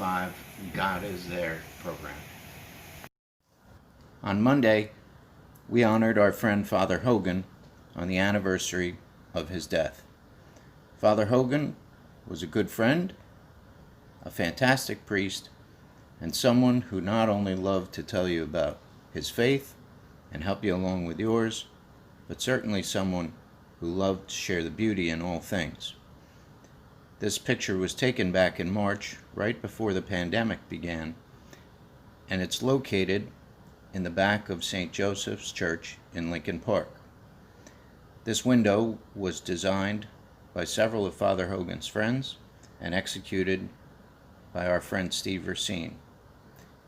5 God is There program. On Monday, we honored our friend Father Hogan on the anniversary of his death. Father Hogan was a good friend, a fantastic priest, and someone who not only loved to tell you about his faith and help you along with yours, but certainly someone who loved to share the beauty in all things. This picture was taken back in March, right before the pandemic began, and it's located in the back of St. Joseph's Church in Lincoln Park. This window was designed by several of Father Hogan's friends and executed by our friend Steve Racine.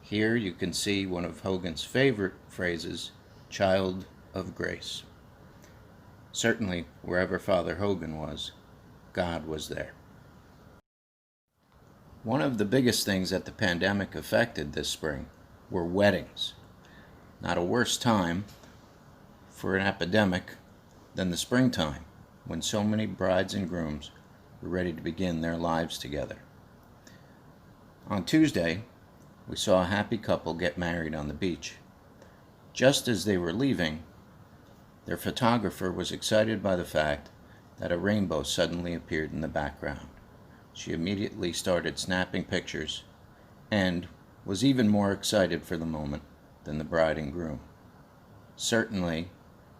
Here you can see one of Hogan's favorite phrases, "Child of Grace." Certainly, wherever Father Hogan was, God was there. One of the biggest things that the pandemic affected this spring were weddings. Not a worse time for an epidemic than the springtime, when so many brides and grooms were ready to begin their lives together. On Tuesday, we saw a happy couple get married on the beach. Just as they were leaving, their photographer was excited by the fact that a rainbow suddenly appeared in the background. She immediately started snapping pictures and was even more excited for the moment than the bride and groom. Certainly,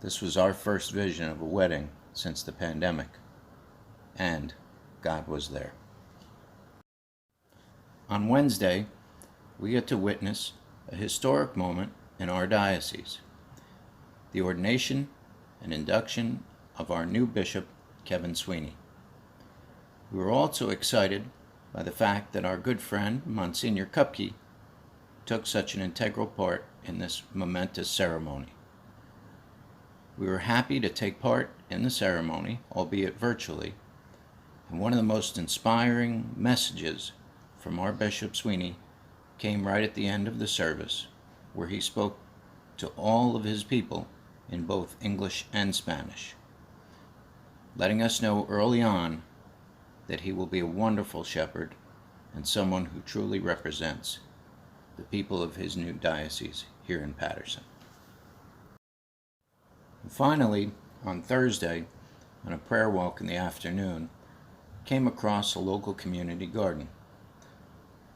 this was our first vision of a wedding since the pandemic, and God was there. On Wednesday, we get to witness a historic moment in our diocese, the ordination and induction of our new bishop, Kevin Sweeney. We were also excited by the fact that our good friend, Monsignor Kupke, took such an integral part in this momentous ceremony. We were happy to take part in the ceremony, albeit virtually, and one of the most inspiring messages from our Bishop Sweeney came right at the end of the service, where he spoke to all of his people in both English and Spanish, letting us know early on that he will be a wonderful shepherd and someone who truly represents the people of his new diocese here in Paterson. And finally, on Thursday, on a prayer walk in the afternoon, came across a local community garden.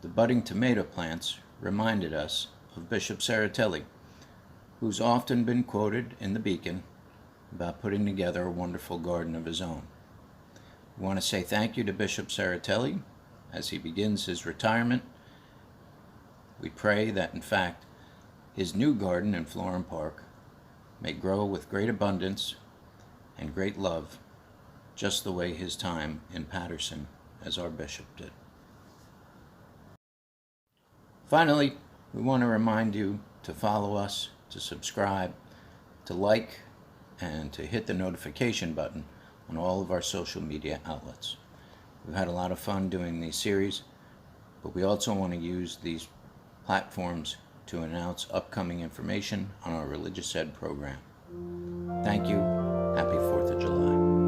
The budding tomato plants reminded us of Bishop Saratelli, who's often been quoted in the Beacon about putting together a wonderful garden of his own. We want to say thank you to Bishop Saratelli as he begins his retirement. We pray that, in fact, his new garden in Florham Park may grow with great abundance and great love, just the way his time in Paterson as our bishop did. Finally, we want to remind you to follow us, to subscribe, to like, and to hit the notification button on all of our social media outlets. We've had a lot of fun doing these series, but we also want to use these platforms to announce upcoming information on our Religious Ed program. Thank you. Happy 4th of July.